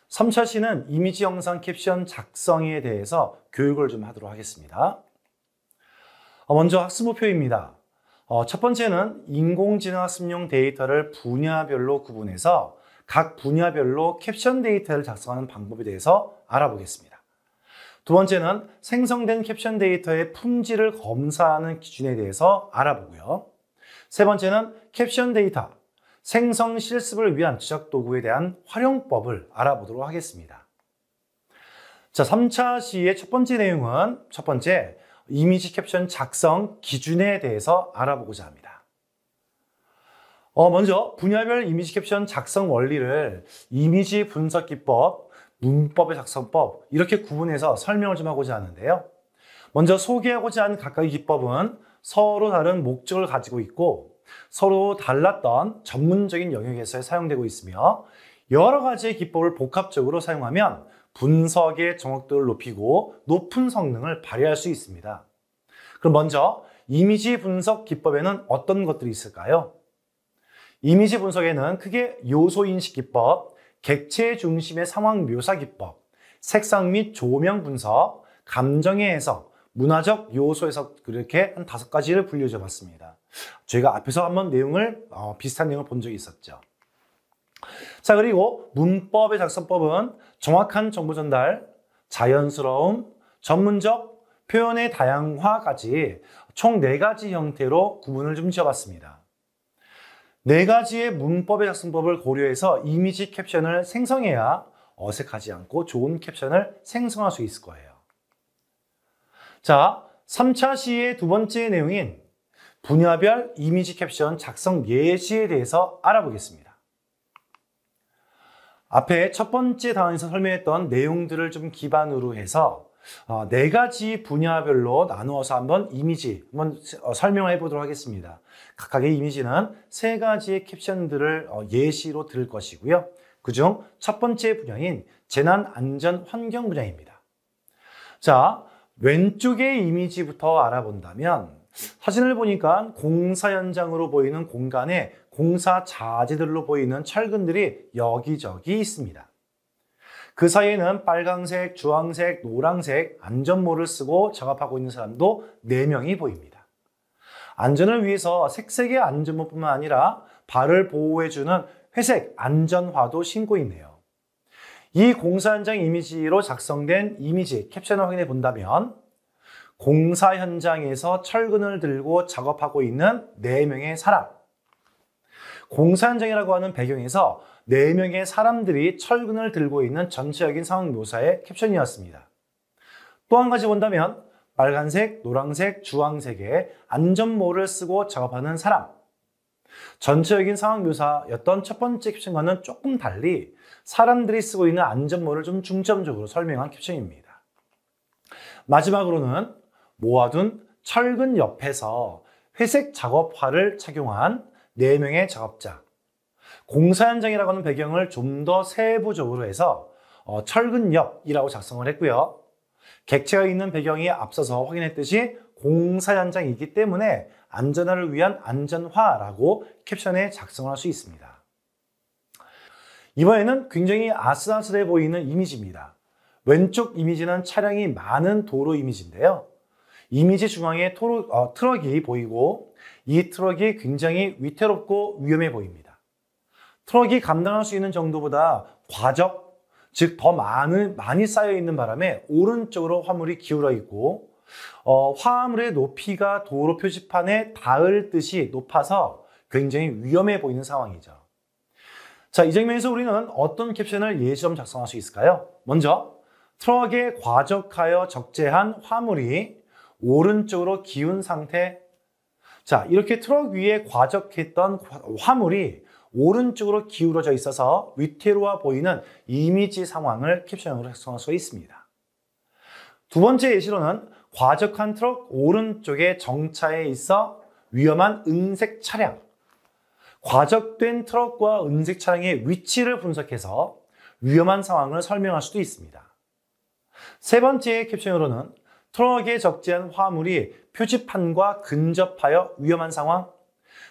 3차 시는 이미지 영상 캡션 작성에 대해서 교육을 좀 하도록 하겠습니다. 먼저 학습 목표입니다. 첫 번째는 인공지능 학습용 데이터를 분야별로 구분해서 각 분야별로 캡션 데이터를 작성하는 방법에 대해서 알아보겠습니다. 두 번째는 생성된 캡션 데이터의 품질을 검사하는 기준에 대해서 알아보고요. 세 번째는 캡션 데이터, 생성 실습을 위한 지적 도구에 대한 활용법을 알아보도록 하겠습니다. 자, 3차 시의 첫 번째 내용은 첫 번째, 이미지 캡션 작성 기준에 대해서 알아보고자 합니다. 먼저 분야별 이미지 캡션 작성 원리를 이미지 분석 기법, 문법의 작성법 이렇게 구분해서 설명을 좀 하고자 하는데요. 먼저 소개하고자 하는 각각의 기법은 서로 다른 목적을 가지고 있고 서로 달랐던 전문적인 영역에서 사용되고 있으며 여러 가지의 기법을 복합적으로 사용하면 분석의 정확도를 높이고 높은 성능을 발휘할 수 있습니다. 그럼 먼저 이미지 분석 기법에는 어떤 것들이 있을까요? 이미지 분석에는 크게 요소 인식 기법, 객체 중심의 상황 묘사 기법, 색상 및 조명 분석, 감정의 해석, 문화적 요소 해석 그렇게 한 5가지를 분류해 봤습니다. 저희가 앞에서 한번 비슷한 내용을 본 적이 있었죠. 자, 그리고 문법의 작성법은 정확한 정보 전달, 자연스러움, 전문적, 표현의 다양화까지 총 4가지 형태로 구분을 좀 지어봤습니다. 4가지의 문법의 작성법을 고려해서 이미지 캡션을 생성해야 어색하지 않고 좋은 캡션을 생성할 수 있을 거예요. 자, 3차 시의 두 번째 내용인 분야별 이미지 캡션 작성 예시에 대해서 알아보겠습니다. 앞에 첫 번째 단원에서 설명했던 내용들을 좀 기반으로 해서 4가지 분야별로 나누어서 한번 설명을 해보도록 하겠습니다. 각각의 이미지는 3가지의 캡션들을 예시로 들을 것이고요. 그중 첫 번째 분야인 재난안전환경 분야입니다. 자, 왼쪽의 이미지부터 알아본다면 사진을 보니까 공사 현장으로 보이는 공간에 공사 자재들로 보이는 철근들이 여기저기 있습니다. 그 사이에는 빨강색, 주황색, 노란색 안전모를 쓰고 작업하고 있는 사람도 4명이 보입니다. 안전을 위해서 색색의 안전모뿐만 아니라 발을 보호해주는 회색 안전화도 신고 있네요. 이 공사 현장 이미지로 작성된 이미지 캡션을 확인해 본다면 공사 현장에서 철근을 들고 작업하고 있는 4명의 사람, 공사 현장이라고 하는 배경에서 4명의 사람들이 철근을 들고 있는 전체적인 상황 묘사의 캡션이었습니다. 또 한 가지 본다면 빨간색, 노란색, 주황색의 안전모를 쓰고 작업하는 사람, 전체적인 상황 묘사였던 첫 번째 캡션과는 조금 달리 사람들이 쓰고 있는 안전모를 좀 중점적으로 설명한 캡션입니다. 마지막으로는 모아둔 철근 옆에서 회색 작업화를 착용한 4명의 작업자, 공사 현장이라고 하는 배경을 좀 더 세부적으로 해서 철근 옆이라고 작성을 했고요. 객체가 있는 배경이 앞서서 확인했듯이 공사 현장이기 때문에 안전화를 위한 안전화라고 캡션에 작성을 할 수 있습니다. 이번에는 굉장히 아슬아슬해 보이는 이미지입니다. 왼쪽 이미지는 차량이 많은 도로 이미지인데요. 이미지 중앙에 트럭이 보이고 이 트럭이 굉장히 위태롭고 위험해 보입니다. 트럭이 감당할 수 있는 정도보다 과적, 즉 더 많이 쌓여 있는 바람에 오른쪽으로 화물이 기울어 있고 화물의 높이가 도로 표지판에 닿을 듯이 높아서 굉장히 위험해 보이는 상황이죠. 자, 이 장면에서 우리는 어떤 캡션을 예시점 작성할 수 있을까요? 먼저 트럭에 과적하여 적재한 화물이 오른쪽으로 기운 상태. 자, 이렇게 트럭 위에 과적했던 화물이 오른쪽으로 기울어져 있어서 위태로워 보이는 이미지 상황을 캡션으로 작성할 수 있습니다. 두 번째 예시로는 과적한 트럭 오른쪽에 정차해 있어 위험한 은색 차량. 과적된 트럭과 은색 차량의 위치를 분석해서 위험한 상황을 설명할 수도 있습니다. 세 번째 캡션으로는 트럭에 적재한 화물이 표지판과 근접하여 위험한 상황,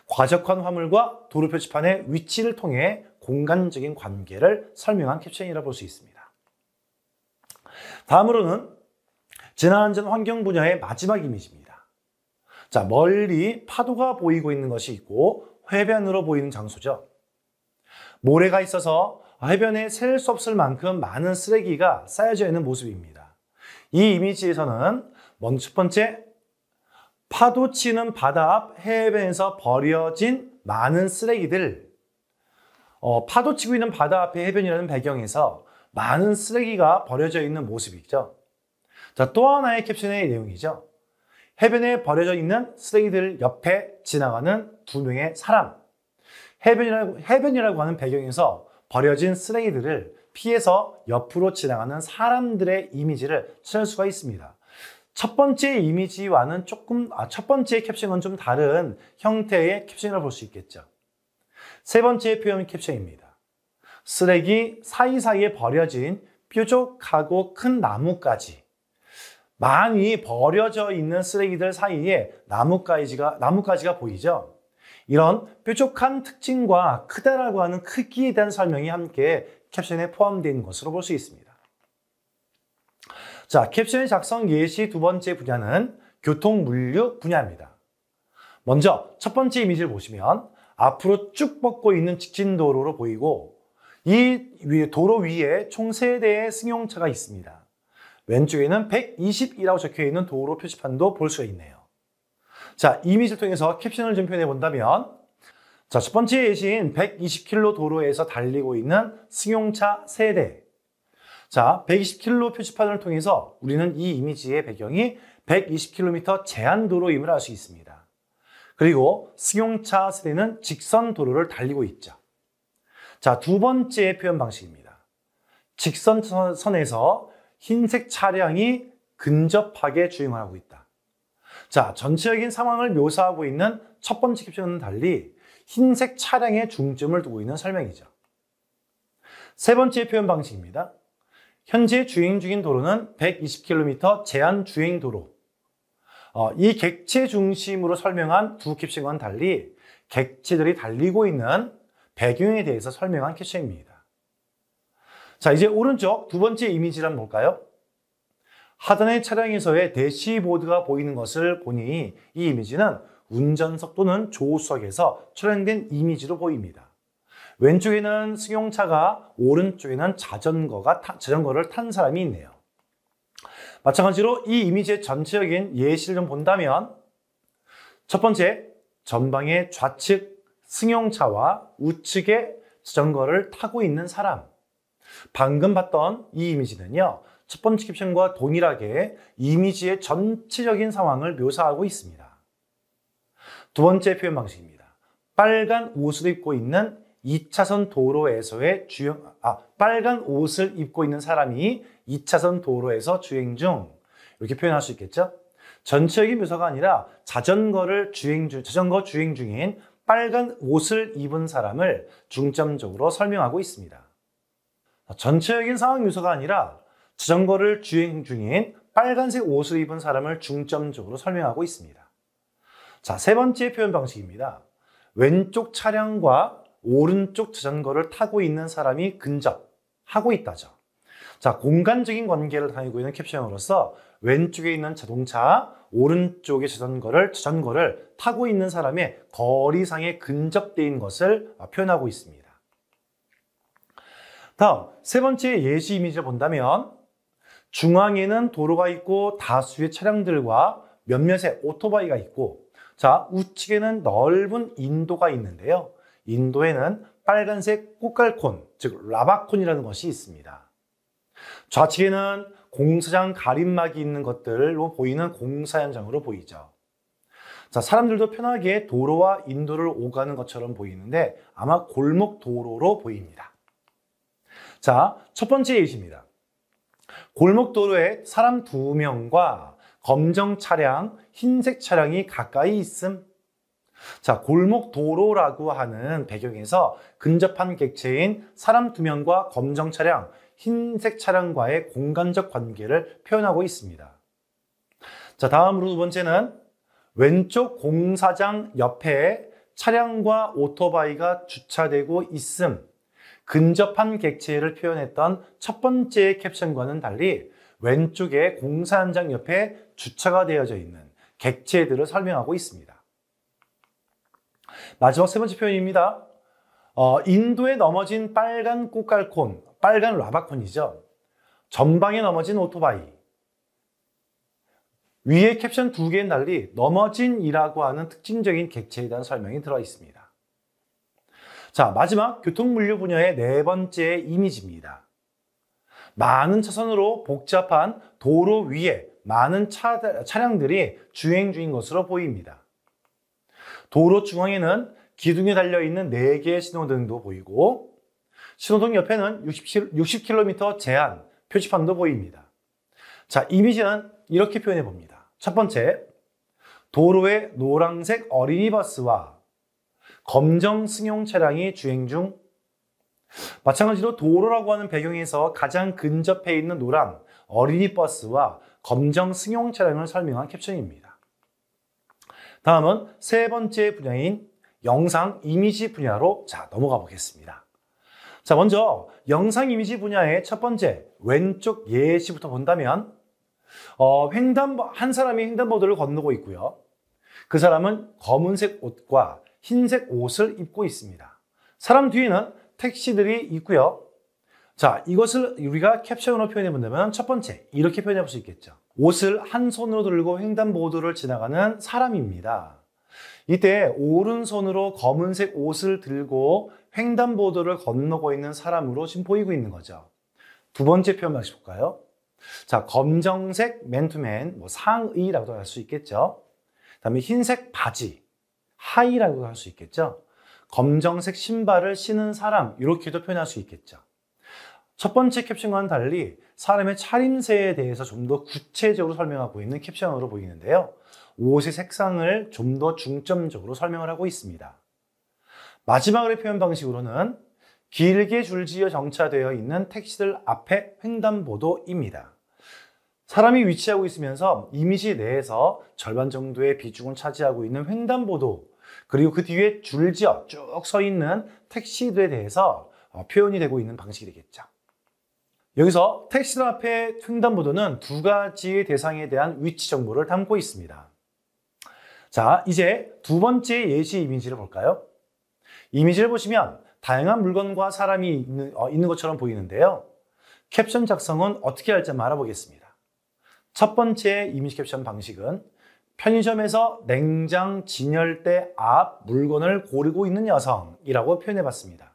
과적한 화물과 도로 표지판의 위치를 통해 공간적인 관계를 설명한 캡션이라고 볼 수 있습니다. 다음으로는 재난안전 환경 분야의 마지막 이미지입니다. 자, 멀리 파도가 보이고 있는 것이 있고 해변으로 보이는 장소죠. 모래가 있어서 해변에 셀 수 없을 만큼 많은 쓰레기가 쌓여져 있는 모습입니다. 이 이미지에서는 먼저 첫 번째, 파도 치는 바다 앞 해변에서 버려진 많은 쓰레기들, 파도 치고 있는 바다 앞에 해변이라는 배경에서 많은 쓰레기가 버려져 있는 모습이죠. 자, 또 하나의 캡션의 내용이죠. 해변에 버려져 있는 쓰레기들 옆에 지나가는 두 명의 사람. 해변이라고 하는 배경에서 버려진 쓰레기들을 피해서 옆으로 지나가는 사람들의 이미지를 찾을 수가 있습니다. 첫 번째 이미지와는 첫 번째 캡션은 좀 다른 형태의 캡션이라고 볼 수 있겠죠. 세 번째 표현 캡션입니다. 쓰레기 사이사이에 버려진 뾰족하고 큰 나뭇가지. 많이 버려져 있는 쓰레기들 사이에 나뭇가지가 보이죠. 이런 뾰족한 특징과 크다라고 하는 크기에 대한 설명이 함께 캡션에 포함되어 있는 것으로 볼 수 있습니다. 자, 캡션의 작성 예시 두 번째 분야는 교통물류 분야입니다. 먼저 첫 번째 이미지를 보시면 앞으로 쭉 뻗고 있는 직진도로로 보이고 이 도로 위에 총 3대의 승용차가 있습니다. 왼쪽에는 120이라고 적혀있는 도로 표지판도 볼 수가 있네요. 자, 이미지를 통해서 캡션을 좀 표현해 본다면, 자, 첫 번째 예시인 120km 도로에서 달리고 있는 승용차 3대. 자, 120km 표지판을 통해서 우리는 이 이미지의 배경이 120km 제한도로임을 알 수 있습니다. 그리고 승용차 세대는 직선 도로를 달리고 있죠. 자, 두 번째 표현 방식입니다. 직선선에서 흰색 차량이 근접하게 주행을 하고 있다. 자, 전체적인 상황을 묘사하고 있는 첫 번째 캡션과는 달리 흰색 차량에 중점을 두고 있는 설명이죠. 세 번째 표현 방식입니다. 현재 주행 중인 도로는 120km 제한 주행 도로. 이 객체 중심으로 설명한 두 캡션과는 달리 객체들이 달리고 있는 배경에 대해서 설명한 캡션입니다. 자, 이제 오른쪽 두 번째 이미지란 뭘까요? 하단의 차량에서의 대시보드가 보이는 것을 보니 이 이미지는 운전석 또는 조수석에서 촬영된 이미지로 보입니다. 왼쪽에는 승용차가, 오른쪽에는 자전거를 탄 사람이 있네요. 마찬가지로 이 이미지의 전체적인 예시를 좀 본다면 첫 번째, 전방의 좌측 승용차와 우측에 자전거를 타고 있는 사람. 방금 봤던 이 이미지는요, 첫 번째 캡션과 동일하게 이미지의 전체적인 상황을 묘사하고 있습니다. 두 번째 표현 방식입니다. 빨간 옷을 입고 있는 2차선 도로에서의 빨간 옷을 입고 있는 사람이 2차선 도로에서 주행 중, 이렇게 표현할 수 있겠죠? 전체적인 묘사가 아니라 자전거 주행 중인 빨간 옷을 입은 사람을 중점적으로 설명하고 있습니다. 전체적인 상황 묘사가 아니라 자전거를 주행 중인 빨간색 옷을 입은 사람을 중점적으로 설명하고 있습니다. 자, 세 번째 표현 방식입니다. 왼쪽 차량과 오른쪽 자전거를 타고 있는 사람이 근접하고 있다죠. 자, 공간적인 관계를 다니고 있는 캡션으로서 왼쪽에 있는 자동차, 오른쪽의 자전거를 타고 있는 사람의 거리상에 근접되어 있는 것을 표현하고 있습니다. 다음, 세 번째 예시 이미지를 본다면 중앙에는 도로가 있고 다수의 차량들과 몇몇의 오토바이가 있고, 자, 우측에는 넓은 인도가 있는데요. 인도에는 빨간색 꽃갈콘, 즉 라바콘이라는 것이 있습니다. 좌측에는 공사장 가림막이 있는 것들로 보이는 공사 현장으로 보이죠. 자, 사람들도 편하게 도로와 인도를 오가는 것처럼 보이는데 아마 골목 도로로 보입니다. 자, 첫 번째 예시입니다. 골목 도로에 사람 2명과 검정 차량, 흰색 차량이 가까이 있음. 자, 골목 도로라고 하는 배경에서 근접한 객체인 사람 2명과 검정 차량, 흰색 차량과의 공간적 관계를 표현하고 있습니다. 자, 다음으로 두 번째는 왼쪽 공사장 옆에 차량과 오토바이가 주차되고 있음. 근접한 객체를 표현했던 첫 번째 캡션과는 달리 왼쪽에 공사 현장 옆에 주차가 되어져 있는 객체들을 설명하고 있습니다. 마지막 세 번째 표현입니다. 인도에 넘어진 빨간 꽃갈콘, 빨간 라바콘이죠. 전방에 넘어진 오토바이. 위에 캡션 두 개는 달리 넘어진이라고 하는 특징적인 객체에 대한 설명이 들어 있습니다. 자, 마지막 교통물류 분야의 네 번째 이미지입니다. 많은 차선으로 복잡한 도로 위에 많은 차량들이 주행 중인 것으로 보입니다. 도로 중앙에는 기둥에 달려있는 4개의 신호등도 보이고 신호등 옆에는 60km 제한 표지판도 보입니다. 자, 이미지는 이렇게 표현해 봅니다. 첫 번째, 도로에 노란색 어린이 버스와 검정 승용 차량이 주행 중. 마찬가지로 도로라고 하는 배경에서 가장 근접해 있는 노란 어린이 버스와 검정 승용 차량을 설명한 캡션입니다. 다음은 세 번째 분야인 영상 이미지 분야로 넘어가 보겠습니다. 자, 먼저 영상 이미지 분야의 첫 번째 왼쪽 예시부터 본다면 한 사람이 횡단보도를 건너고 있고요. 그 사람은 검은색 옷과 흰색 옷을 입고 있습니다. 사람 뒤에는 택시들이 있고요. 자, 이것을 우리가 캡션으로 표현해 본다면 첫 번째, 이렇게 표현해 볼 수 있겠죠. 옷을 한 손으로 들고 횡단보도를 지나가는 사람입니다. 이때 오른손으로 검은색 옷을 들고 횡단보도를 건너고 있는 사람으로 지금 보이고 있는 거죠. 두 번째 표현 다시 볼까요? 자, 검정색 맨투맨, 상의라고도 할 수 있겠죠. 그다음에 흰색 바지, 하의라고 할 수 있겠죠. 검정색 신발을 신은 사람, 이렇게도 표현할 수 있겠죠. 첫 번째 캡션과는 달리 사람의 차림새에 대해서 좀 더 구체적으로 설명하고 있는 캡션으로 보이는데요. 옷의 색상을 좀 더 중점적으로 설명을 하고 있습니다. 마지막으로 표현 방식으로는 길게 줄지어 정차되어 있는 택시들 앞에 횡단보도입니다. 사람이 위치하고 있으면서 이미지 내에서 절반 정도의 비중을 차지하고 있는 횡단보도, 그리고 그 뒤에 줄지어 쭉 서 있는 택시들에 대해서 표현이 되고 있는 방식이 되겠죠. 여기서 택시들 앞에 횡단보도는 두 가지의 대상에 대한 위치 정보를 담고 있습니다. 자, 이제 두 번째 예시 이미지를 볼까요? 이미지를 보시면 다양한 물건과 사람이 있는 것처럼 보이는데요. 캡션 작성은 어떻게 할지 한번 알아보겠습니다. 첫 번째 이미지 캡션 방식은 편의점에서 냉장 진열대 앞 물건을 고르고 있는 여성이라고 표현해 봤습니다.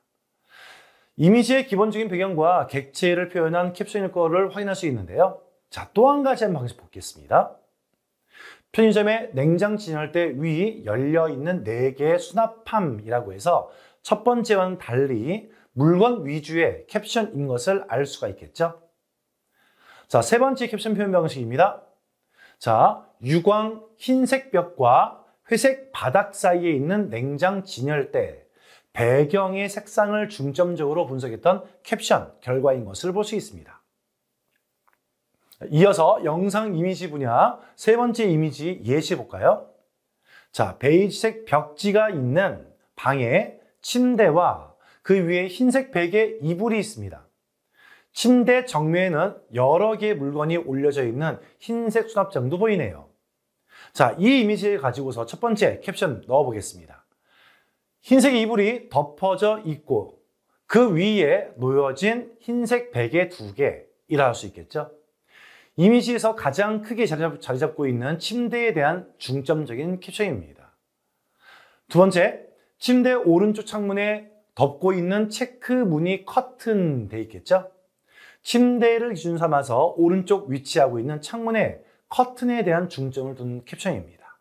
이미지의 기본적인 배경과 객체를 표현한 캡션일 거를 확인할 수 있는데요. 자, 또 한 가지 방식 보겠습니다. 편의점의 냉장 진열대 위 열려있는 4개의 수납함이라고 해서 첫 번째와는 달리 물건 위주의 캡션인 것을 알 수가 있겠죠. 자, 세 번째 캡션 표현 방식입니다. 자, 유광 흰색 벽과 회색 바닥 사이에 있는 냉장 진열대, 배경의 색상을 중점적으로 분석했던 캡션 결과인 것을 볼 수 있습니다. 이어서 영상 이미지 분야 세 번째 이미지 예시 볼까요? 자, 베이지색 벽지가 있는 방에 침대와 그 위에 흰색 베개 이불이 있습니다. 침대 정면에는 여러 개의 물건이 올려져 있는 흰색 수납장도 보이네요. 자, 이 이미지를 가지고서 첫 번째 캡션 넣어보겠습니다. 흰색 이불이 덮어져 있고 그 위에 놓여진 흰색 베개 2개이라 할 수 있겠죠. 이미지에서 가장 크게 자리 잡고 있는 침대에 대한 중점적인 캡션입니다. 두 번째, 침대 오른쪽 창문에 덮고 있는 체크 무늬 커튼 돼 있겠죠. 침대를 기준 삼아서 오른쪽 위치하고 있는 창문에 커튼에 대한 중점을 둔 캡션입니다.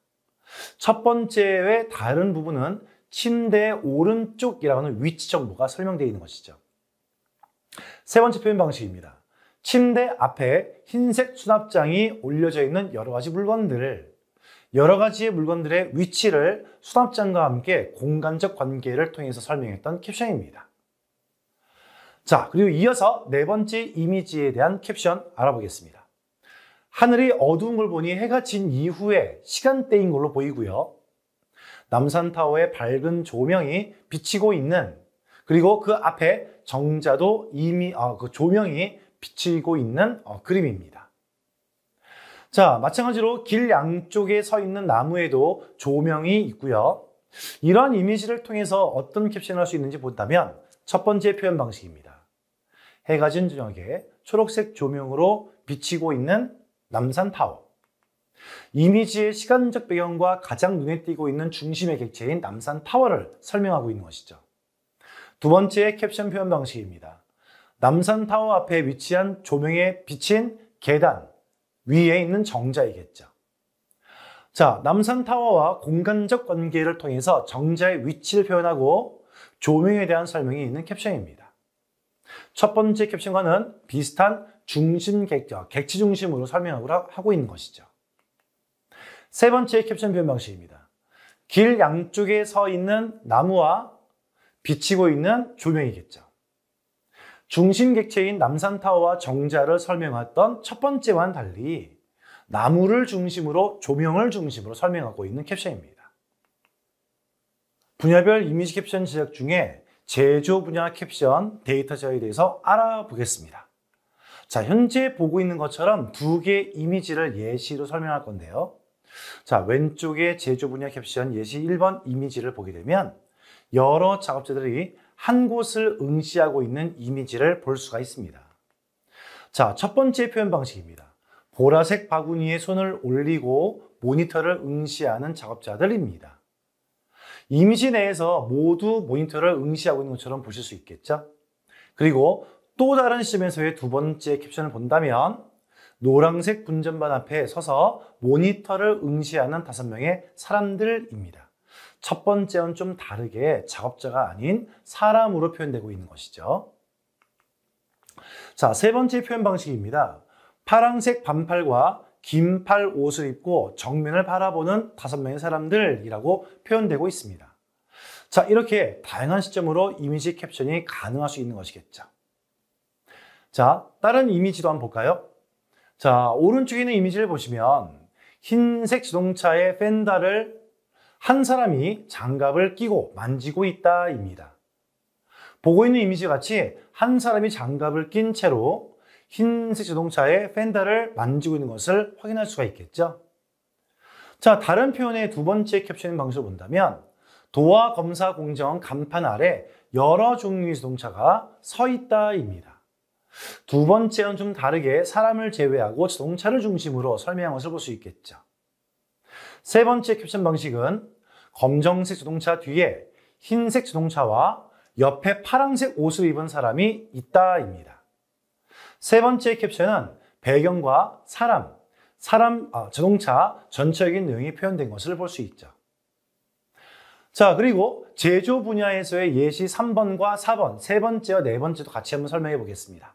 첫 번째의 다른 부분은 침대 오른쪽이라고 하는 위치 정보가 설명되어 있는 것이죠. 세 번째 표현 방식입니다. 침대 앞에 흰색 수납장이 올려져 있는 여러 가지의 물건들의 위치를 수납장과 함께 공간적 관계를 통해서 설명했던 캡션입니다. 자, 그리고 이어서 네 번째 이미지에 대한 캡션 알아보겠습니다. 하늘이 어두운 걸 보니 해가 진 이후의 시간대인 걸로 보이고요. 남산타워의 밝은 조명이 비치고 있는 그리고 그 앞에 정자도 이미 그 조명이 비치고 있는 그림입니다. 자, 마찬가지로 길 양쪽에 서 있는 나무에도 조명이 있고요. 이러한 이미지를 통해서 어떤 캡션을 할 수 있는지 본다면 첫 번째 표현 방식입니다. 해가 진 저녁에 초록색 조명으로 비치고 있는 남산타워. 이미지의 시간적 배경과 가장 눈에 띄고 있는 중심의 객체인 남산타워를 설명하고 있는 것이죠. 두 번째 캡션 표현 방식입니다. 남산타워 앞에 위치한 조명에 비친 계단 위에 있는 정자이겠죠. 자, 남산타워와 공간적 관계를 통해서 정자의 위치를 표현하고 조명에 대한 설명이 있는 캡션입니다. 첫 번째 캡션과는 비슷한 객체 중심으로 설명하고 있는 것이죠. 세 번째 캡션 표현 방식입니다. 길 양쪽에 서 있는 나무와 비치고 있는 조명이겠죠. 중심 객체인 남산타워와 정자를 설명했던 첫 번째와는 달리 나무를 중심으로 조명을 중심으로 설명하고 있는 캡션입니다. 분야별 이미지 캡션 제작 중에 제조 분야 캡션 데이터 제작에 대해서 알아보겠습니다. 자, 현재 보고 있는 것처럼 두 개의 이미지를 예시로 설명할 건데요. 자, 왼쪽에 제조 분야 캡션 예시 1번 이미지를 보게 되면 여러 작업자들이 한 곳을 응시하고 있는 이미지를 볼 수가 있습니다. 자, 첫 번째 표현 방식입니다. 보라색 바구니에 손을 올리고 모니터를 응시하는 작업자들입니다. 이미지 내에서 모두 모니터를 응시하고 있는 것처럼 보실 수 있겠죠? 그리고 또 다른 시점에서의 두 번째 캡션을 본다면 노란색 분전반 앞에 서서 모니터를 응시하는 5명의 사람들입니다. 첫 번째는 좀 다르게 작업자가 아닌 사람으로 표현되고 있는 것이죠. 자, 세 번째 표현 방식입니다. 파란색 반팔과 긴 팔 옷을 입고 정면을 바라보는 5명의 사람들이라고 표현되고 있습니다. 자, 이렇게 다양한 시점으로 이미지 캡션이 가능할 수 있는 것이겠죠. 자, 다른 이미지도 한번 볼까요? 자, 오른쪽에 있는 이미지를 보시면 흰색 자동차의 펜다를 한 사람이 장갑을 끼고 만지고 있다입니다. 보고 있는 이미지 같이 한 사람이 장갑을 낀 채로 흰색 자동차의 펜다를 만지고 있는 것을 확인할 수가 있겠죠. 자, 다른 표현의 두 번째 캡션 방식을 본다면 도화 검사 공정 간판 아래 여러 종류의 자동차가 서 있다입니다. 두 번째는 좀 다르게 사람을 제외하고 자동차를 중심으로 설명한 것을 볼 수 있겠죠. 세 번째 캡션 방식은 검정색 자동차 뒤에 흰색 자동차와 옆에 파란색 옷을 입은 사람이 있다입니다. 세 번째 캡션은 배경과 자동차 전체적인 내용이 표현된 것을 볼 수 있죠. 자, 그리고 제조 분야에서의 예시 3번과 4번, 세 번째와 네 번째도 같이 한번 설명해 보겠습니다.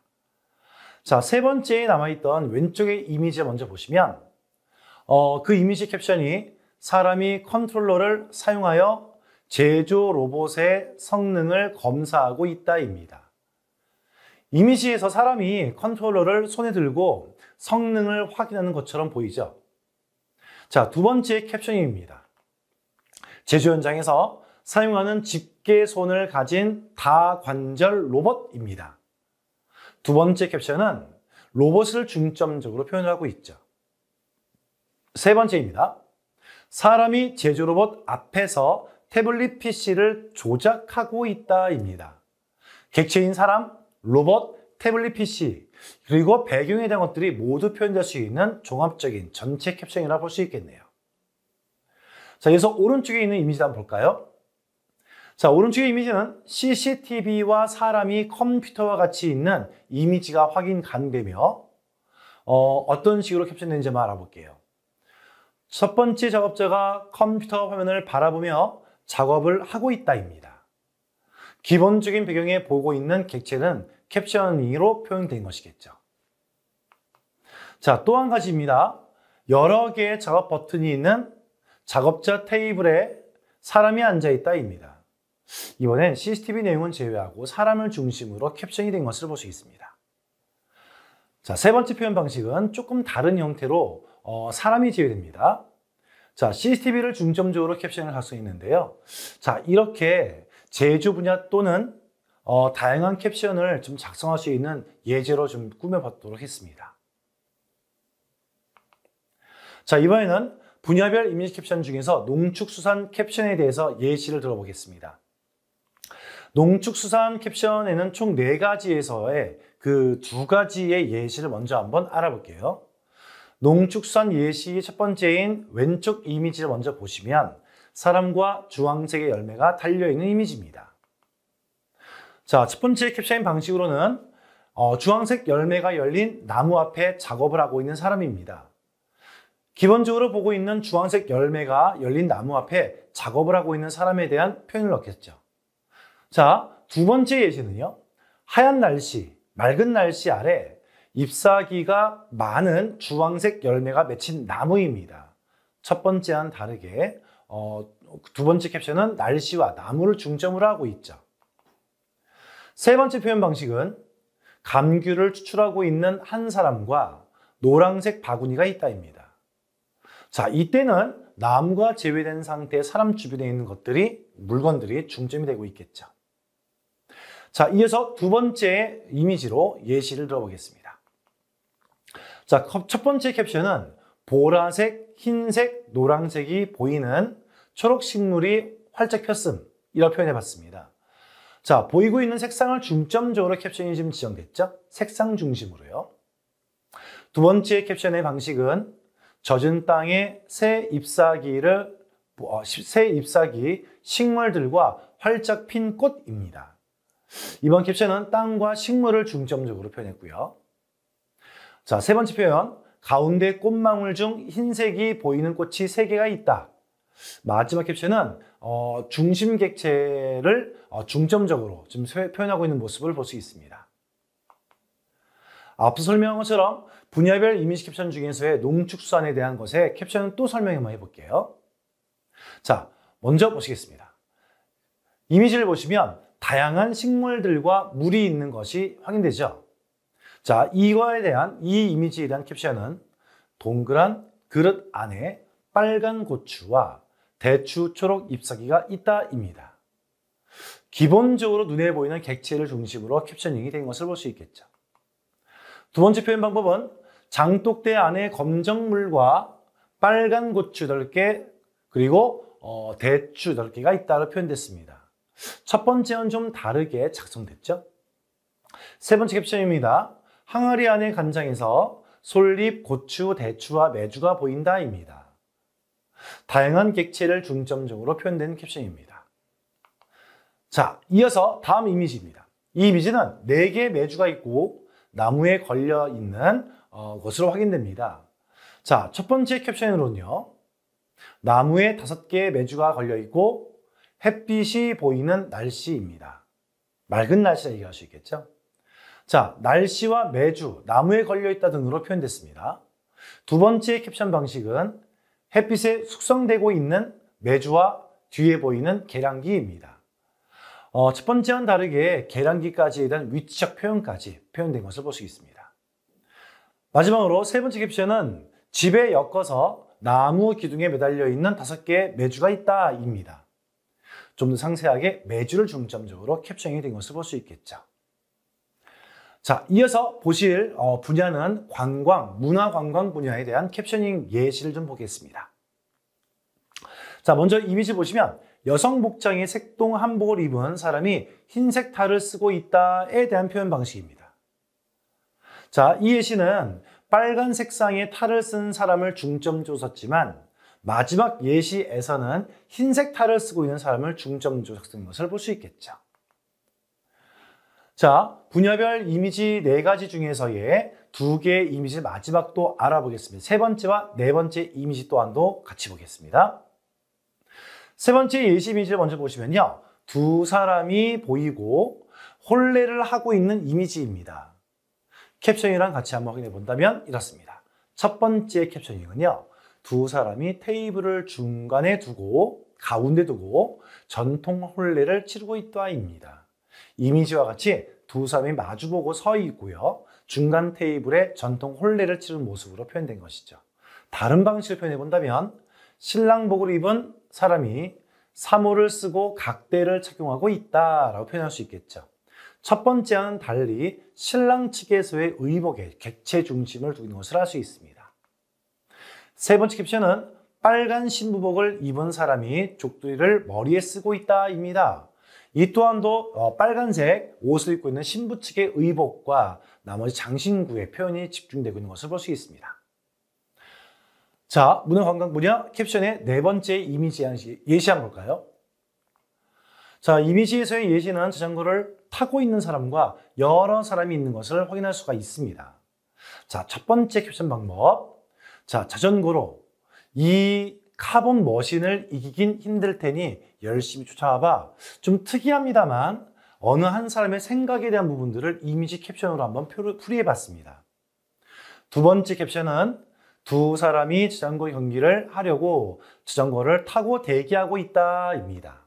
자, 세 번째에 남아있던 왼쪽의 이미지 먼저 보시면 그 이미지 캡션이 사람이 컨트롤러를 사용하여 제조 로봇의 성능을 검사하고 있다입니다. 이미지에서 사람이 컨트롤러를 손에 들고 성능을 확인하는 것처럼 보이죠? 자, 두 번째 캡션입니다. 제조 현장에서 사용하는 집게손을 가진 다관절 로봇입니다. 두 번째 캡션은 로봇을 중점적으로 표현하고 있죠. 세 번째입니다. 사람이 제조 로봇 앞에서 태블릿 PC를 조작하고 있다입니다. 객체인 사람, 로봇, 태블릿 PC, 그리고 배경에 대한 것들이 모두 표현될 수 있는 종합적인 전체 캡션이라고 볼 수 있겠네요. 자, 그래서 오른쪽에 있는 이미지 한번 볼까요? 자, 오른쪽의 이미지는 CCTV와 사람이 컴퓨터와 같이 있는 이미지가 확인 가능되며 어떤 식으로 캡션되는지 한번 알아볼게요. 첫 번째 작업자가 컴퓨터 화면을 바라보며 작업을 하고 있다입니다. 기본적인 배경에 보고 있는 객체는 캡션으로 표현된 것이겠죠. 자, 또 한 가지입니다. 여러 개의 작업 버튼이 있는 작업자 테이블에 사람이 앉아 있다입니다. 이번엔 CCTV 내용은 제외하고 사람을 중심으로 캡션이 된 것을 볼 수 있습니다. 자, 세 번째 표현 방식은 조금 다른 형태로 사람이 제외됩니다. 자, CCTV를 중점적으로 캡션을 할 수 있는데요. 자, 이렇게 제조 분야 또는 다양한 캡션을 좀 작성할 수 있는 예제로 좀 꾸며봤도록 했습니다. 자, 이번에는 분야별 이미지 캡션 중에서 농축수산 캡션에 대해서 예시를 들어보겠습니다. 농축수산 캡션에는 총 4가지에서의 그 2가지의 예시를 먼저 한번 알아볼게요. 농축수산 예시 첫 번째인 왼쪽 이미지를 먼저 보시면 사람과 주황색의 열매가 달려있는 이미지입니다. 자, 첫 번째 캡션 방식으로는 주황색 열매가 열린 나무 앞에 작업을 하고 있는 사람입니다. 기본적으로 보고 있는 주황색 열매가 열린 나무 앞에 작업을 하고 있는 사람에 대한 표현을 넣겠죠. 자, 두 번째 예시는요. 하얀 날씨, 맑은 날씨 아래 잎사귀가 많은 주황색 열매가 맺힌 나무입니다. 첫 번째와는 다르게 두 번째 캡션은 날씨와 나무를 중점으로 하고 있죠. 세 번째 표현 방식은 감귤을 추출하고 있는 한 사람과 노란색 바구니가 있다입니다. 자, 이때는 나무가 제외된 상태의 사람 주변에 있는 물건들이 중점이 되고 있겠죠. 자, 이어서 두 번째 이미지로 예시를 들어보겠습니다. 자, 첫 번째 캡션은 보라색, 흰색, 노란색이 보이는 초록 식물이 활짝 폈음이라고 표현해 봤습니다. 자, 보이고 있는 색상을 중점적으로 캡션이 지금 지정됐죠? 색상 중심으로요. 두 번째 캡션의 방식은 젖은 땅에 새 잎사귀 식물들과 활짝 핀 꽃입니다. 이번 캡션은 땅과 식물을 중점적으로 표현했고요. 자, 세 번째 표현, 가운데 꽃망울 중 흰색이 보이는 꽃이 3개가 있다. 마지막 캡션은 중심 객체를 중점적으로 지금 표현하고 있는 모습을 볼 수 있습니다. 앞서 설명한 것처럼 분야별 이미지 캡션 중에서의 농축수산에 대한 것에 캡션은 또 설명 한번 해볼게요. 자, 먼저 보시겠습니다. 이미지를 보시면 다양한 식물들과 물이 있는 것이 확인되죠. 자, 이 이미지에 대한 캡션은 동그란 그릇 안에 빨간 고추와 대추 초록 잎사귀가 있다입니다. 기본적으로 눈에 보이는 객체를 중심으로 캡셔닝이 된 것을 볼 수 있겠죠. 두 번째 표현 방법은 장독대 안에 검정물과 빨간 고추 10개 그리고 대추 10개가 있다로 표현됐습니다. 첫 번째는 좀 다르게 작성됐죠. 세 번째 캡션입니다. 항아리 안에 간장에서 솔잎, 고추, 대추와 메주가 보인다입니다. 다양한 객체를 중점적으로 표현된 캡션입니다. 자, 이어서 다음 이미지입니다. 이 이미지는 4개의 메주가 있고 나무에 걸려 있는 것으로 확인됩니다. 자, 첫 번째 캡션으로는요. 나무에 5개의 메주가 걸려 있고 햇빛이 보이는 날씨입니다. 맑은 날씨라 얘기할 수 있겠죠. 자, 날씨와 메주, 나무에 걸려 있다 등으로 표현됐습니다. 두 번째 캡션 방식은 햇빛에 숙성되고 있는 메주와 뒤에 보이는 계량기입니다. 첫 번째와는 다르게 계량기까지에 대한 위치적 표현까지 표현된 것을 볼 수 있습니다. 마지막으로 세 번째 캡션은 집에 엮어서 나무 기둥에 매달려 있는 5개의 메주가 있다입니다. 좀 더 상세하게 메주를 중점적으로 캡션이 된 것을 볼 수 있겠죠. 자, 이어서 보실 분야는 문화관광 분야에 대한 캡셔닝 예시를 좀 보겠습니다. 자, 먼저 이미지 보시면 여성 복장의 색동 한복을 입은 사람이 흰색 탈을 쓰고 있다에 대한 표현 방식입니다. 자, 이 예시는 빨간 색상의 탈을 쓴 사람을 중점적으로 썼지만 마지막 예시에서는 흰색 탈을 쓰고 있는 사람을 중점적으로 쓴 것을 볼 수 있겠죠. 자, 분야별 이미지 4가지 중에서의 2개의 이미지 마지막 또 알아보겠습니다. 세 번째와 네 번째 이미지 또한도 같이 보겠습니다. 세 번째 예시 이미지를 먼저 보시면요. 두 사람이 보이고 혼례를 하고 있는 이미지입니다. 캡션이랑 같이 한번 확인해 본다면 이렇습니다. 첫 번째 캡션이군요. 두 사람이 테이블을 중간에 두고 가운데 두고 전통 혼례를 치르고 있다입니다. 이미지와 같이 두 사람이 마주보고 서 있고요. 중간 테이블에 전통 혼례를 치르는 모습으로 표현된 것이죠. 다른 방식으로 표현해 본다면 신랑복을 입은 사람이 사모를 쓰고 각대를 착용하고 있다라고 표현할 수 있겠죠. 첫 번째와는 달리 신랑 측에서의 의복에 객체 중심을 두는 것을 알 수 있습니다. 세 번째 캡션은 빨간 신부복을 입은 사람이 족두리를 머리에 쓰고 있다입니다. 이 또한도 빨간색 옷을 입고 있는 신부 측의 의복과 나머지 장신구의 표현이 집중되고 있는 것을 볼 수 있습니다. 자, 문화 관광 분야 캡션의 네 번째 이미지 예시 한번 볼까요? 자, 이미지에서의 예시는 자전거를 타고 있는 사람과 여러 사람이 있는 것을 확인할 수가 있습니다. 자, 첫 번째 캡션 방법. 자, 자전거로 이 카본 머신을 이기긴 힘들 테니 열심히 쫓아와봐. 좀 특이합니다만 어느 한 사람의 생각에 대한 부분들을 이미지 캡션으로 한번 풀이해 봤습니다. 두 번째 캡션은 두 사람이 자전거 경기를 하려고 자전거를 타고 대기하고 있다입니다.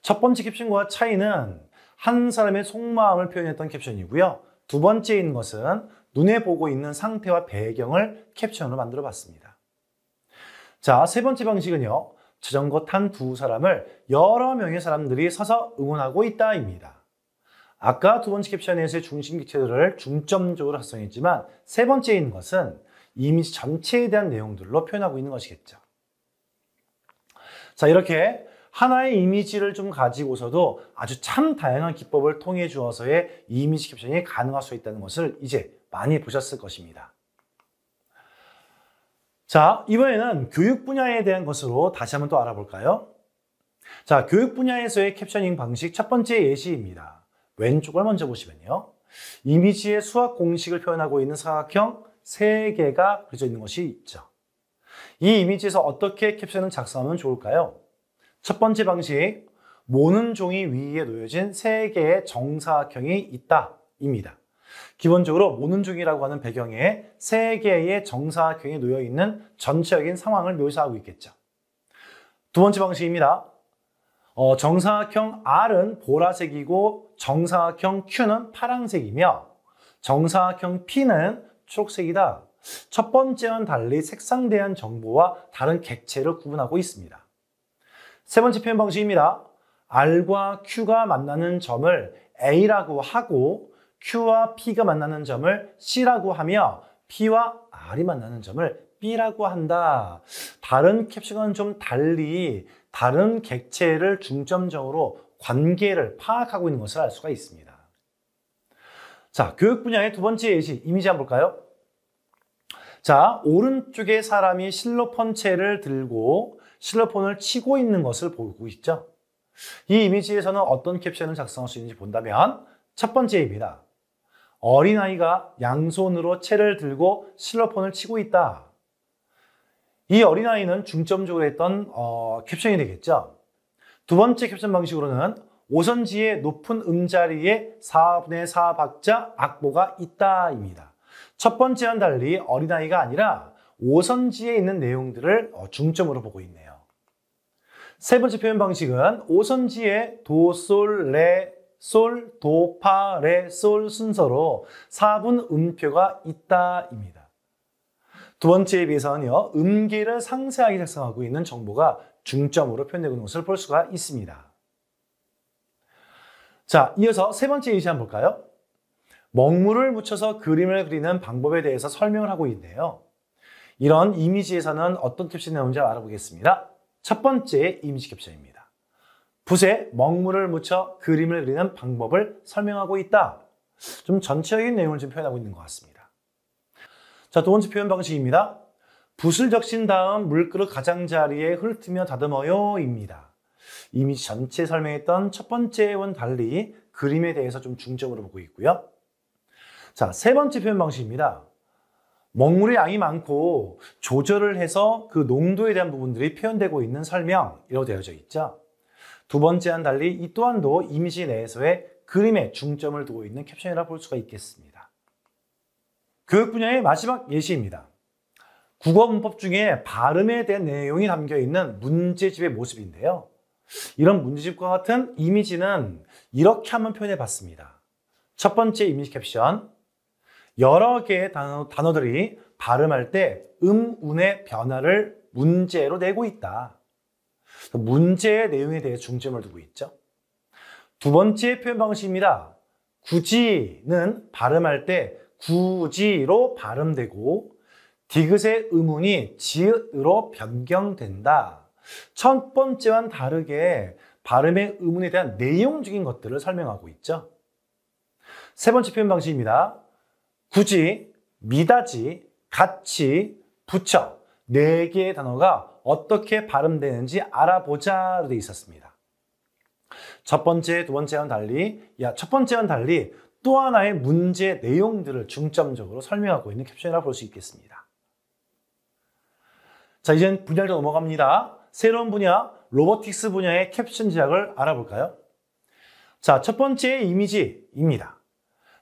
첫 번째 캡션과 차이는 한 사람의 속마음을 표현했던 캡션이고요. 두 번째 있는 것은 눈에 보고 있는 상태와 배경을 캡션으로 만들어 봤습니다. 자, 세 번째 방식은요. 자전거 탄 두 사람을 여러 명의 사람들이 서서 응원하고 있다입니다. 아까 두 번째 캡션에서의 중심 객체들을 중점적으로 작성했지만 세 번째 있는 것은 이미지 전체에 대한 내용들로 표현하고 있는 것이겠죠. 자, 이렇게 하나의 이미지를 좀 가지고서도 아주 참 다양한 기법을 통해 주어서의 이미지 캡션이 가능할 수 있다는 것을 이제 많이 보셨을 것입니다. 자, 이번에는 교육 분야에 대한 것으로 다시 한번 또 알아볼까요? 자, 교육 분야에서의 캡셔닝 방식 첫 번째 예시입니다. 왼쪽을 먼저 보시면요. 이미지의 수학 공식을 표현하고 있는 사각형 3개가 그려져 있는 것이 있죠. 이 이미지에서 어떻게 캡션을 작성하면 좋을까요? 첫 번째 방식, 모는 종이 위에 놓여진 3개의 정사각형이 있다입니다. 기본적으로 모는 종이라고 하는 배경에 3개의 정사각형이 놓여있는 전체적인 상황을 묘사하고 있겠죠. 두 번째 방식입니다. 정사각형 R은 보라색이고 정사각형 Q는 파란색이며 정사각형 P는 초록색이다. 첫 번째와는 달리 색상 대한 정보와 다른 객체를 구분하고 있습니다. 세 번째 표현 방식입니다. R과 Q가 만나는 점을 A라고 하고 Q와 P가 만나는 점을 C라고 하며 P와 R이 만나는 점을 B라고 한다. 다른 캡션과는 좀 달리 다른 객체를 중점적으로 관계를 파악하고 있는 것을 알 수가 있습니다. 자, 교육 분야의 두 번째 예시, 이미지 한번 볼까요? 자, 오른쪽에 사람이 실로폰 채를 들고 실로폰을 치고 있는 것을 보고 있죠. 이 이미지에서는 어떤 캡션을 작성할 수 있는지 본다면 첫 번째입니다. 어린아이가 양손으로 채를 들고 실로폰을 치고 있다. 이 어린아이는 중점적으로 했던 캡션이 되겠죠. 두 번째 캡션 방식으로는 오선지의 높은 음자리에 4분의 4박자 악보가 있다입니다. 첫 번째와는 달리 어린아이가 아니라 오선지에 있는 내용들을 중점으로 보고 있네요. 세 번째 표현 방식은 오선지에 도, 솔, 레, 솔, 도, 파, 레, 솔 순서로 4분 음표가 있다입니다. 두 번째에 비해서는요, 음계를 상세하게 작성하고 있는 정보가 중점으로 표현되고 있는 것을 볼 수가 있습니다. 자, 이어서 세 번째 예시 한번 볼까요? 먹물을 묻혀서 그림을 그리는 방법에 대해서 설명을 하고 있는데요. 이런 이미지에서는 어떤 캡션이 나오는지 알아보겠습니다. 첫 번째 이미지 캡션입니다. 붓에 먹물을 묻혀 그림을 그리는 방법을 설명하고 있다. 좀 전체적인 내용을 좀 표현하고 있는 것 같습니다. 자, 두 번째 표현 방식입니다. 붓을 적신 다음 물그릇 가장자리에 훑으며 다듬어요 입니다. 이미지 전체 설명했던 첫 번째와는 달리 그림에 대해서 좀 중점으로 보고 있고요. 자, 세 번째 표현 방식입니다. 먹물의 양이 많고 조절을 해서 그 농도에 대한 부분들이 표현되고 있는 설명이라고 되어져 있죠. 두 번째와는 달리 이 또한도 이미지 내에서의 그림에 중점을 두고 있는 캡션이라 볼 수가 있겠습니다. 교육 분야의 마지막 예시입니다. 국어 문법 중에 발음에 대한 내용이 담겨 있는 문제집의 모습인데요. 이런 문제집과 같은 이미지는 이렇게 한번 표현해 봤습니다. 첫 번째 이미지 캡션. 여러 개의 단어들이 발음할 때 운의 변화를 문제로 내고 있다. 문제의 내용에 대해 중점을 두고 있죠. 두 번째 표현 방식입니다. 굳이는 발음할 때 굳이로 발음되고 디귿의 의문이 지읒으로 변경된다. 첫 번째와는 다르게 발음의 의문에 대한 내용적인 것들을 설명하고 있죠. 세 번째 표현 방식입니다. 굳이, 미다지, 같이, 붙여 네 개의 단어가 어떻게 발음되는지 알아보자로 되어 있었습니다. 첫 번째, 두 번째와는 달리 또 하나의 문제 내용들을 중점적으로 설명하고 있는 캡션이라고 볼 수 있겠습니다. 자, 이젠 분야로 넘어갑니다. 새로운 분야, 로보틱스 분야의 캡션 제작을 알아볼까요? 자, 첫 번째 이미지입니다.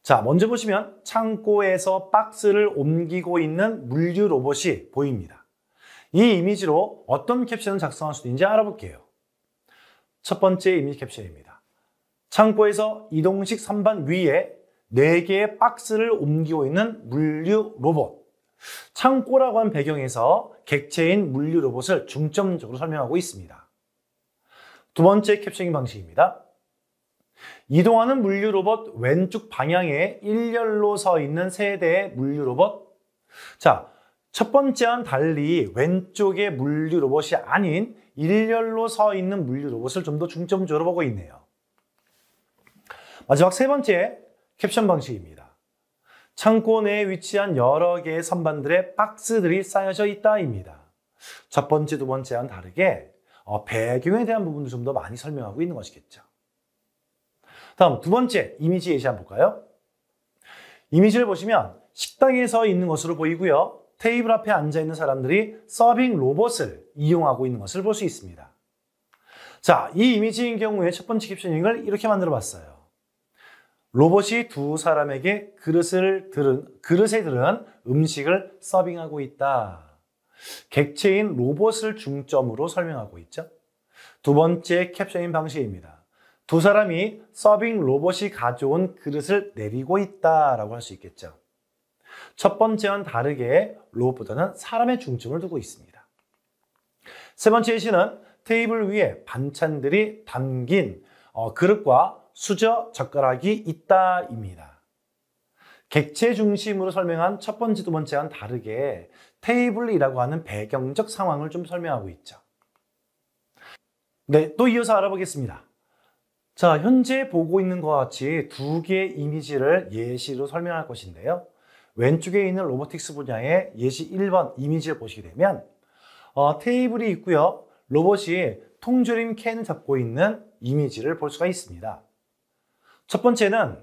자, 먼저 보시면 창고에서 박스를 옮기고 있는 물류 로봇이 보입니다. 이 이미지로 어떤 캡션을 작성할 수 있는지 알아볼게요. 첫 번째 이미지 캡션입니다. 창고에서 이동식 선반 위에 4개의 박스를 옮기고 있는 물류 로봇. 창고라고 한 배경에서 객체인 물류 로봇을 중점적으로 설명하고 있습니다. 두 번째 캡션ing 방식입니다. 이동하는 물류 로봇 왼쪽 방향에 일렬로 서 있는 세 대의 물류 로봇. 자, 첫 번째와는 달리 왼쪽의 물류 로봇이 아닌 일렬로 서 있는 물류 로봇을 좀 더 중점적으로 보고 있네요. 마지막 세 번째 캡션 방식입니다. 창고 내에 위치한 여러 개의 선반들의 박스들이 쌓여져 있다입니다. 첫 번째, 두 번째와는 다르게 배경에 대한 부분도 좀 더 많이 설명하고 있는 것이겠죠. 다음 두 번째 이미지 예시 한번 볼까요? 이미지를 보시면 식당에 서 있는 것으로 보이고요. 테이블 앞에 앉아 있는 사람들이 서빙 로봇을 이용하고 있는 것을 볼 수 있습니다. 자, 이 이미지인 경우에 첫 번째 캡셔닝을 이렇게 만들어 봤어요. 로봇이 두 사람에게 그릇에 들은 음식을 서빙하고 있다. 객체인 로봇을 중점으로 설명하고 있죠. 두 번째 캡셔닝 방식입니다. 두 사람이 서빙 로봇이 가져온 그릇을 내리고 있다라고 할 수 있겠죠. 첫 번째와는 다르게 로봇보다는 사람의 중점을 두고 있습니다. 세 번째 예시는 테이블 위에 반찬들이 담긴 그릇과 수저, 젓가락이 있다입니다. 객체 중심으로 설명한 첫 번째, 두 번째와는 다르게 테이블이라고 하는 배경적 상황을 좀 설명하고 있죠. 네, 또 이어서 알아보겠습니다. 자, 현재 보고 있는 것과 같이 두 개의 이미지를 예시로 설명할 것인데요. 왼쪽에 있는 로보틱스 분야의 예시 1번 이미지를 보시게 되면 테이블이 있고요. 로봇이 통조림 캔을 잡고 있는 이미지를 볼 수가 있습니다. 첫 번째는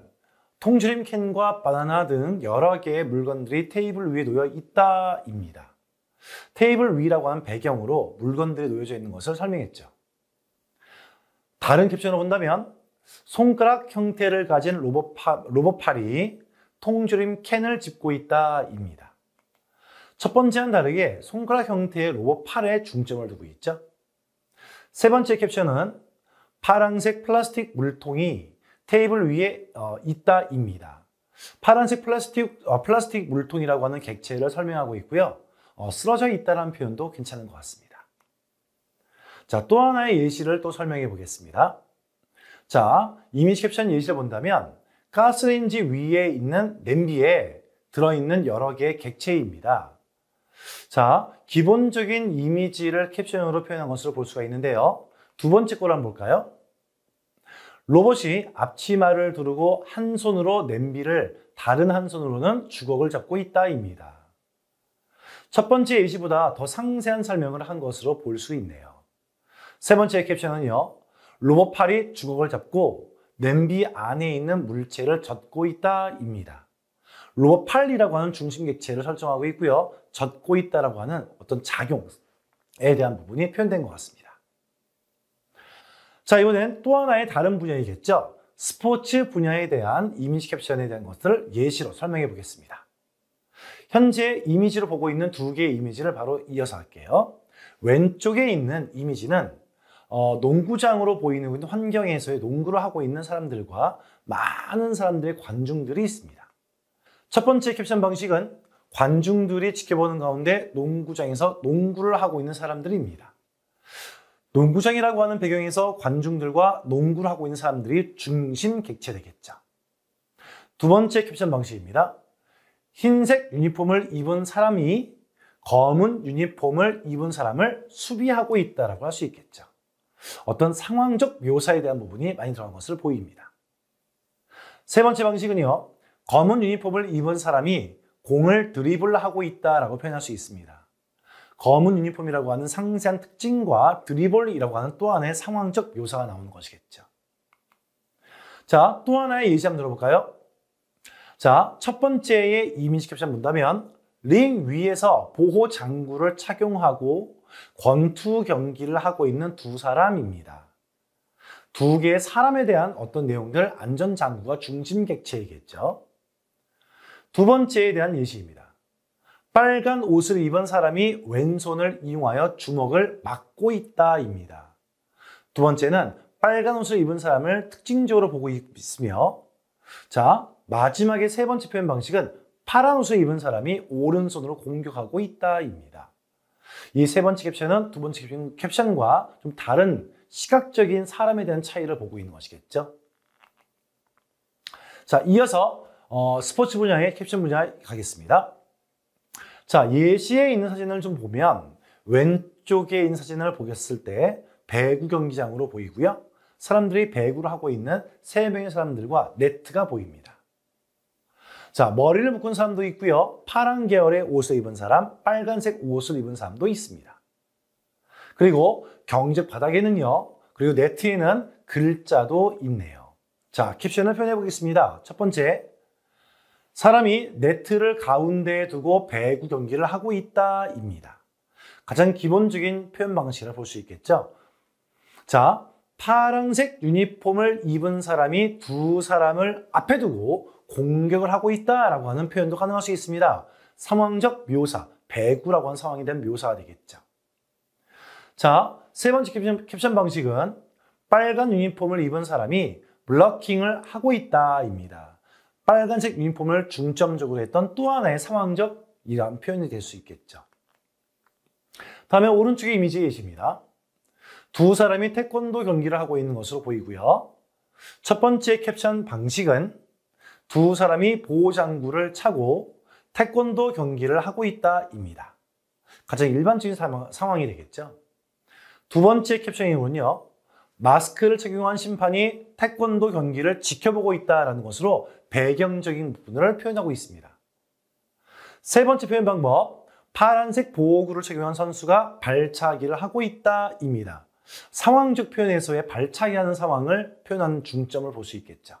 통조림 캔과 바나나 등 여러 개의 물건들이 테이블 위에 놓여 있다입니다. 테이블 위라고 하는 배경으로 물건들이 놓여져 있는 것을 설명했죠. 다른 캡션으로 본다면 손가락 형태를 가진 로봇팔이 통조림 캔을 짚고 있다입니다. 첫 번째와는 다르게 손가락 형태의 로봇팔에 중점을 두고 있죠. 세 번째 캡션은 파란색 플라스틱 물통이 테이블 위에 있다입니다. 파란색 플라스틱 물통이라고 하는 객체를 설명하고 있고요. 쓰러져 있다는 표현도 괜찮은 것 같습니다. 자, 또 하나의 예시를 또 설명해 보겠습니다. 자, 이미지 캡션 예시를 본다면 가스레인지 위에 있는 냄비에 들어있는 여러 개의 객체입니다. 자, 기본적인 이미지를 캡션으로 표현한 것으로 볼 수가 있는데요. 두 번째 걸 한번 볼까요? 로봇이 앞치마를 두르고 한 손으로 냄비를 다른 한 손으로는 주걱을 잡고 있다입니다. 첫 번째 예시보다 더 상세한 설명을 한 것으로 볼 수 있네요. 세 번째 캡션은요. 로봇팔이 주걱을 잡고 냄비 안에 있는 물체를 젓고 있다입니다. 로봇팔이라고 하는 중심 객체를 설정하고 있고요. 젓고 있다라고 하는 어떤 작용에 대한 부분이 표현된 것 같습니다. 자, 이번엔 또 하나의 다른 분야이겠죠. 스포츠 분야에 대한 이미지 캡션에 대한 것들을 예시로 설명해 보겠습니다. 현재 이미지로 보고 있는 두 개의 이미지를 바로 이어서 할게요. 왼쪽에 있는 이미지는 농구장으로 보이는 환경에서의 농구를 하고 있는 사람들과 많은 사람들의 관중들이 있습니다. 첫 번째 캡션 방식은 관중들이 지켜보는 가운데 농구장에서 농구를 하고 있는 사람들입니다. 농구장이라고 하는 배경에서 관중들과 농구를 하고 있는 사람들이 중심 객체되겠죠. 두 번째 캡션 방식입니다. 흰색 유니폼을 입은 사람이 검은 유니폼을 입은 사람을 수비하고 있다라고 할 수 있겠죠. 어떤 상황적 묘사에 대한 부분이 많이 들어간 것을 보입니다. 세 번째 방식은요. 검은 유니폼을 입은 사람이 공을 드리블하고 있다라고 표현할 수 있습니다. 검은 유니폼이라고 하는 상세한 특징과 드리블이라고 하는 또 하나의 상황적 묘사가 나오는 것이겠죠. 자, 또 하나의 예시 한번 들어볼까요? 자, 첫 번째의 이미지 캡션 본다면 링 위에서 보호 장구를 착용하고 권투 경기를 하고 있는 두 사람입니다. 두 개의 사람에 대한 어떤 내용들, 안전 장구가 중심 객체이겠죠. 두 번째에 대한 예시입니다. 빨간 옷을 입은 사람이 왼손을 이용하여 주먹을 막고 있다입니다. 두 번째는 빨간 옷을 입은 사람을 특징적으로 보고 있으며, 자, 마지막에 세 번째 표현 방식은 파란 옷을 입은 사람이 오른손으로 공격하고 있다입니다. 이 세 번째 캡션은 두 번째 캡션과 좀 다른 시각적인 사람에 대한 차이를 보고 있는 것이겠죠. 자, 이어서 스포츠 분야의 캡션 분야에 가겠습니다. 자, 예시에 있는 사진을 좀 보면 왼쪽에 있는 사진을 보겠을 때 배구 경기장으로 보이고요. 사람들이 배구를 하고 있는 3명의 사람들과 네트가 보입니다. 자, 머리를 묶은 사람도 있고요. 파란 계열의 옷을 입은 사람, 빨간색 옷을 입은 사람도 있습니다. 그리고 경기장 바닥에는요. 그리고 네트에는 글자도 있네요. 자, 캡션을 표현해 보겠습니다. 첫 번째, 사람이 네트를 가운데에 두고 배구 경기를 하고 있다입니다. 가장 기본적인 표현 방식이라 볼 수 있겠죠. 자, 파란색 유니폼을 입은 사람이 두 사람을 앞에 두고 공격을 하고 있다라고 하는 표현도 가능할 수 있습니다. 상황적 묘사, 배구라고 하는 상황에 대한 묘사가 되겠죠. 자, 세 번째 캡션 방식은 빨간 유니폼을 입은 사람이 블러킹을 하고 있다입니다. 빨간색 유니폼을 중점적으로 했던 또 하나의 상황적이라는 표현이 될 수 있겠죠. 다음에 오른쪽의 이미지 예시입니다. 두 사람이 태권도 경기를 하고 있는 것으로 보이고요. 첫 번째 캡션 방식은 두 사람이 보호장구를 차고 태권도 경기를 하고 있다입니다. 가장 일반적인 상황이 되겠죠. 두 번째 캡션이군요. 마스크를 착용한 심판이 태권도 경기를 지켜보고 있다는 것으로 배경적인 부분을 표현하고 있습니다. 세 번째 표현 방법, 파란색 보호구를 착용한 선수가 발차기를 하고 있다입니다. 상황적 표현에서의 발차기하는 상황을 표현하는 중점을 볼 수 있겠죠.